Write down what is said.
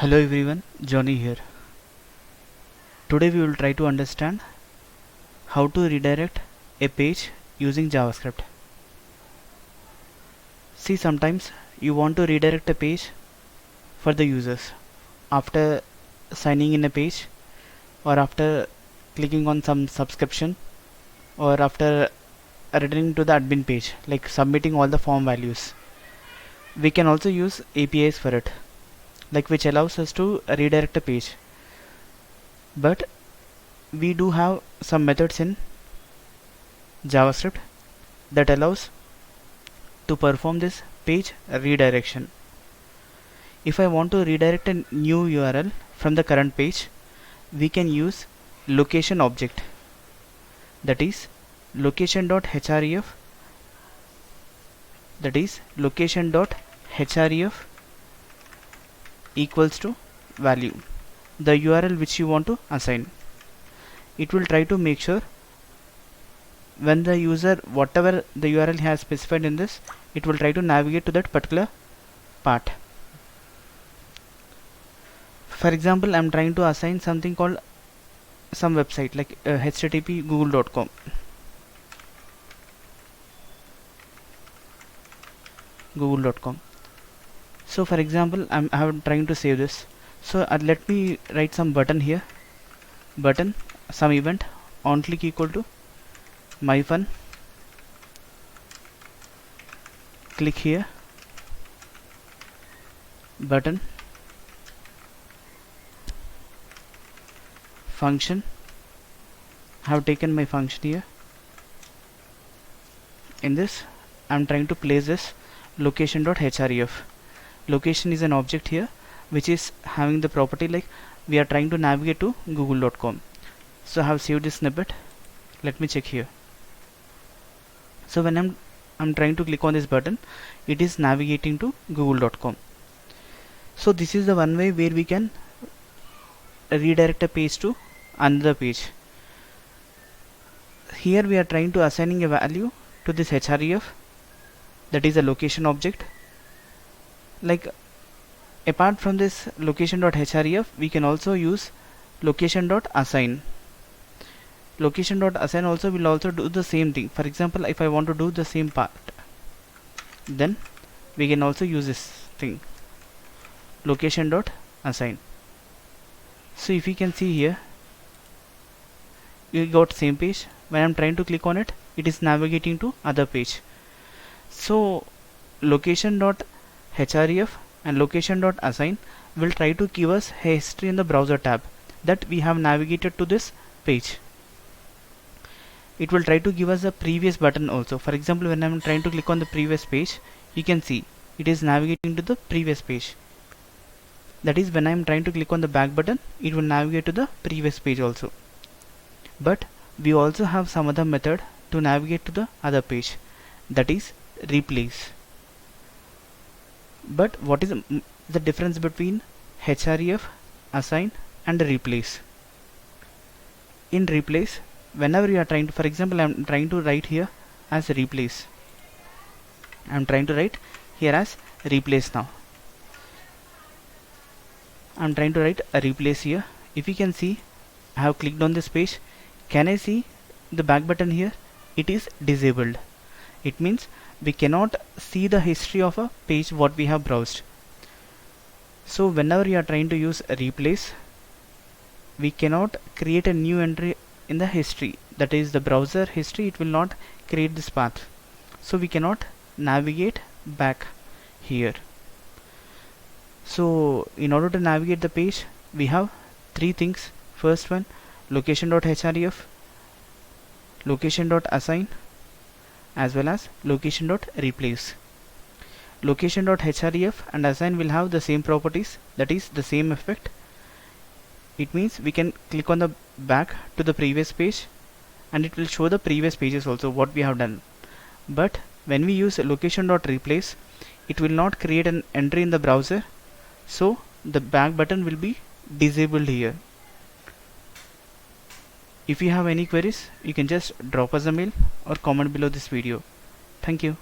Hello everyone, Johnny here. Today we will try to understand how to redirect a page using JavaScript. See, sometimes you want to redirect a page for the users after signing in a page, or after clicking on some subscription, or after returning to the admin page, like submitting all the form values. We can also use APIs for it, like which allows us to redirect a page. But we do have some methods in JavaScript that allows to perform this page redirection. If I want to redirect a new URL from the current page, we can use location object, that is location.href, equals to value, the URL which you want to assign. It will try to make sure when the user, whatever the URL has specified in this, it will try to navigate to that particular part. For example, I am trying to assign something called some website like http google.com. So for example, I'm trying to save this. So let me write some button here. Button, some event, on click equal to my fun. Click here. Button. Function. I have taken my function here. In this, I am trying to place this location.href. Location is an object here which is having the property like we are trying to navigate to google.com. So I have saved this snippet. Let me check here. So when I'm trying to click on this button, it is navigating to google.com. So this is the one way where we can redirect a page to another page. Here we are trying to assigning a value to this href, that is a location object. Like apart from this location.href, we can also use location.assign. Location.assign also will also do the same thing. For example, if I want to do the same part, then we can also use this thing, location.assign. So if you can see here, you got same page. When I'm trying to click on it, it is navigating to other page. So location.href and location.assign will try to give us history in the browser tab that we have navigated to this page. It will try to give us a previous button also. For example, when I'm trying to click on the previous page, you can see it is navigating to the previous page. That is, when I'm trying to click on the back button, it will navigate to the previous page also. But we also have some other method to navigate to the other page, that is replace. But what is the difference between href, assign and replace? In replace, whenever you are trying to, for example, I am trying to write here as replace. I am trying to write here as replace now. I am trying to write a replace here. If you can see, I have clicked on this page. Can I see the back button here? It is disabled. It means we cannot see the history of a page what we have browsed. So whenever you are trying to use a replace, we cannot create a new entry in the history, that is the browser history. It will not create this path, so we cannot navigate back here. So in order to navigate the page, we have three things. First one, location.href, location.assign, as well as location.replace. Location.href and assign will have the same properties, that is the same effect. It means we can click on the back to the previous page and it will show the previous pages also what we have done. But when we use location.replace, it will not create an entry in the browser, so the back button will be disabled here. If you have any queries, you can just drop us a mail or comment below this video. Thank you.